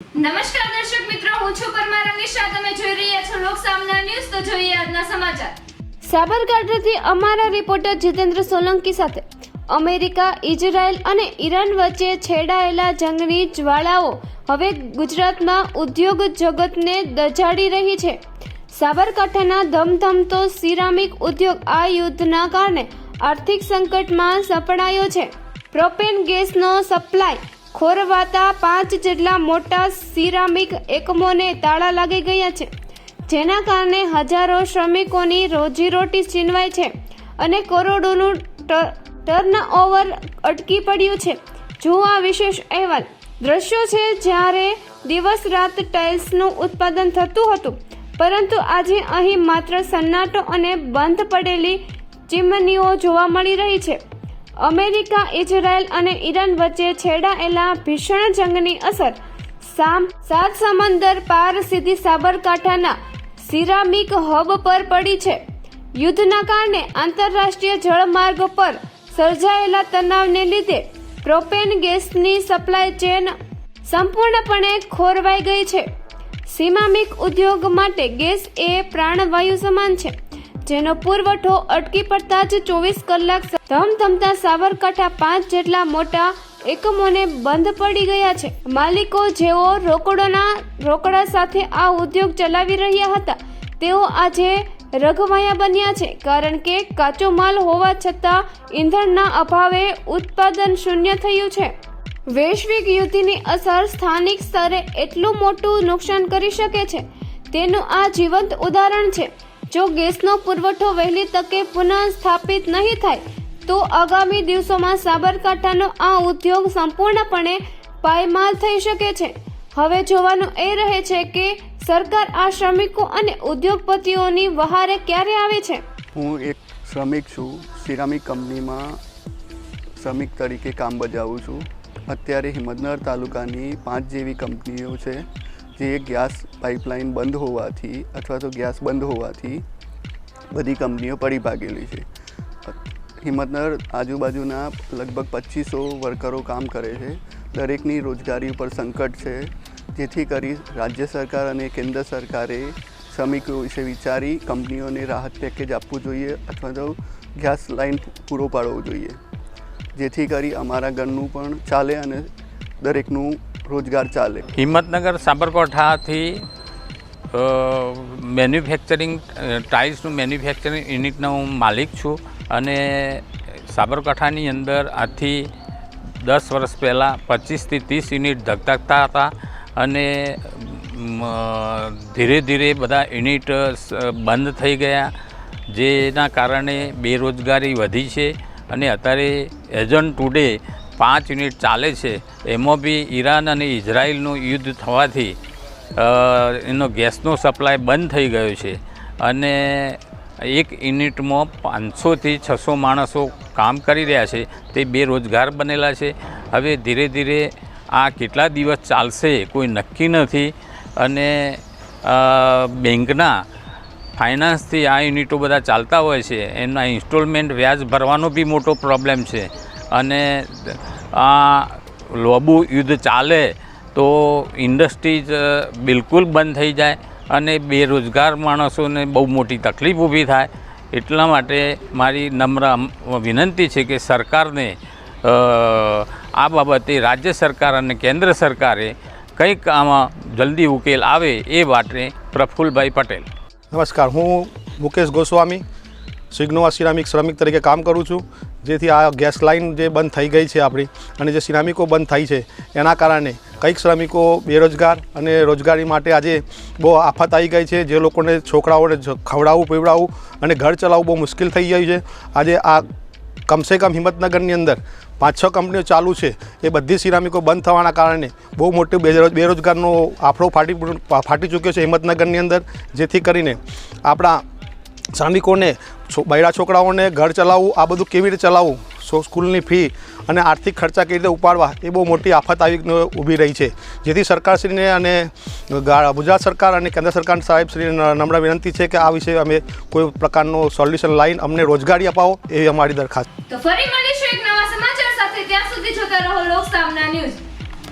નમસ્કાર દર્શક મિત્રો, હું છું પરમાર અનિશા. તમે જોઈ રહ્યા છો લોકસામના ન્યૂઝ. તો જોઈએ આજના સમાચાર. સાબરકાંઠાથી અમારા રિપોર્ટર જીતેન્દ્ર સોલંકી સાથે અમેરિકા, ઇઝરાયલ અને ઈરાન વચ્ચે છેડાયેલા જંગની જ્વાળાઓ હવે ગુજરાતમાં ઉદ્યોગ જગતને દઝાડી રહી છે. સાબરકાંઠાના ધમધમતો સિરામિક ઉદ્યોગ આ યુદ્ધના કારણે આર્થિક સંકટમાં સપડાયો છે. પ્રોપેન ગેસનો સપ્લાય ખોરવાતા 5 જેટલા મોટા સિરામિક એકમોને તાળા લાગી ગયા છે, જેના કારણે હજારો શ્રમિકોની રોજીરોટી છીનવાય છે અને કરોડોનું ટર્નઓવર અટકી પડ્યું છે. જુઓ આ વિશેષ અહેવાલ. દ્રશ્યો છે જ્યારે દિવસ રાત ટાઇલ્સનું ઉત્પાદન થતું હતું, પરંતુ આજે અહીં માત્ર સન્નાટો અને બંધ પડેલી ચીમનીઓ જોવા મળી રહી છે. અમેરિકા, ઇઝરાયલ અને ઈરાન વચ્ચે છેડાયેલા ભીષણ જંગની અસર સાત સમંદર પાર સીધી સાબરકાંઠાના સિરામિક હબ પર પડી છે. યુદ્ધના કારણે આંતરરાષ્ટ્રીય જળમાર્ગ પર સર્જાયેલા તણાવને લીધે પ્રોપેન ગેસની સપ્લાય ચેન સંપૂર્ણપણે ખોરવાઈ ગઈ છે. સિરામિક ઉદ્યોગ માટે ગેસ એ પ્રાણવાયુ સમાન છે, જેનો પુરવઠો અટકી પડતા જ 24 કલાક ધમધમતા સાબરકાંઠા 5 જેટલા મોટા એકમોને બંધ પડી ગયા છે. માલિકો જેઓ રોકડા સાથે આ ઉદ્યોગ ચલાવી રહ્યા હતા, તેઓ આજે રઘવાયા બન્યા છે, કારણ કે કાચો માલ હોવા છતાં ઈંધણના અભાવે ઉત્પાદન શૂન્ય થયું છે. વૈશ્વિક યુદ્ધની અસર સ્થાનિક સ્તરે એટલું મોટું નુકસાન કરી શકે છે, તેનું આ જીવંત ઉદાહરણ છે. જો ગેસનો પુરવઠો વહેલી તકે પુનઃ સ્થાપિત નહીં થાય તો આગામી દિવસોમાં સાબરકાંઠાનો આ ઉદ્યોગ સંપૂર્ણપણે પાયમાલ થઈ શકે છે. હવે જોવાનું એ રહે છે કે સરકાર આ શ્રમિકો અને ઉદ્યોગપતિઓની વહારે ક્યારે આવે છે. હું એક શ્રમિક છું. સિરામિક કંપનીમાં શ્રમિક તરીકે કામ બજાવું છું. અત્યારે હિંમતનગર તાલુકાની 5 જેવી કંપનીઓ છે, જે ગેસ પાઇપલાઇન બંધ હોવાથી અથવા તો ગેસ બંધ હોવાથી બધી કંપનીઓ પડી ભાગેલી છે. હિંમતનગર આજુબાજુના લગભગ 2500 વર્કરો કામ કરે છે. દરેકની રોજગારી ઉપર સંકટ છે, જેથી કરી રાજ્ય સરકાર અને કેન્દ્ર સરકારે શ્રમિકો વિશે વિચારી કંપનીઓને રાહત પેકેજ આપવું જોઈએ અથવા તો ગેસ લાઇન પૂરો પાડવો જોઈએ, જેથી કરી અમારા ઘરનું પણ ચાલે અને દરેકનું રોજગાર ચાલે. હિંમતનગર સાબરકાંઠાથી મેન્યુફેક્ચરિંગ ટાઇલ્સનું મેન્યુફેક્ચરિંગ યુનિટનો હું માલિક છું અને સાબરકાંઠાની અંદર આજથી 10 વર્ષ પહેલાં 25 થી 30 યુનિટ ધગધગતા હતા અને ધીરે ધીરે બધા યુનિટ બંધ થઈ ગયા, જેના કારણે બેરોજગારી વધી છે અને અત્યારે એઝ ઓન ટુડે 5 યુનિટ ચાલે છે. એમાં બી ઈરાન અને ઇઝરાયલનું યુદ્ધ થવાથી એનો ગેસનો સપ્લાય બંધ થઈ ગયો છે અને એક યુનિટમાં 500 થી 600 માણસો કામ કરી રહ્યા છે, તે બેરોજગાર બનેલા છે. હવે ધીરે ધીરે આ કેટલા દિવસ ચાલશે કોઈ નક્કી નથી અને બેંકના ફાઇનાન્સથી આ યુનિટો બધા ચાલતા હોય છે, એમના ઇન્સ્ટોલમેન્ટ વ્યાજ ભરવાનો બી મોટો પ્રોબ્લેમ છે અને આ લોબુ યુદ્ધ ચાલે તો ઇન્ડસ્ટ્રીઝ બિલકુલ બંધ થઈ જાય અને બેરોજગાર માણસોને બહુ મોટી તકલીફ ઊભી થાય. એટલા માટે મારી નમ્ર વિનંતી છે કે સરકારને આ બાબતે રાજ્ય સરકાર અને કેન્દ્ર સરકારે કંઈક આમાં જલ્દી ઉકેલ આવે એ માટે પ્રફુલભાઈ પટેલ. નમસ્કાર, હું મુકેશ ગોસ્વામી સિગ્નોવા સિરામિક શ્રમિક તરીકે કામ કરું છું. જેથી આ ગેસ લાઇન જે બંધ થઈ ગઈ છે આપણી અને જે સિરામિકો બંધ થઈ છે, એના કારણે કંઈક શ્રમિકો બેરોજગાર અને રોજગારી માટે આજે બહુ આફત આવી ગઈ છે. જે લોકોને છોકરાઓને ખવડાવવું પીવડાવવું અને ઘર ચલાવવું બહુ મુશ્કેલ થઈ ગયું છે. આજે આ કમસે કમ હિંમતનગરની અંદર 5-6 કંપનીઓ ચાલુ છે, એ બધી સિરામિકો બંધ થવાના કારણે બહુ મોટો બેરોજગારનો આફડો ફાટી ચૂક્યો છે હિંમતનગરની અંદર. જેથી કરીને આપણા શ્રમિકોને બૈરા છોકરાઓને ઘર ચલાવવું, આ બધું કેવી રીતે ચલાવવું, સ્કૂલની ફી અને આર્થિક ખર્ચા કેવી રીતે ઉપાડવા, એ બહુ મોટી આફત ઊભી રહી છે. જેથી સરકારશ્રીને અને ગુજરાત સરકાર અને કેન્દ્ર સરકાર સાહેબશ્રીને નમ્ર વિનંતી છે કે આ વિશે અમે કોઈ પ્રકારનો સોલ્યુશન લાવીને અમને રોજગારી અપાવો, એવી અમારી દરખાસ્ત. તો ફરી મળીશું એક નવા સમાચાર સાથે. ત્યાં સુધી જોતા રહો લોકસામના ન્યૂઝ.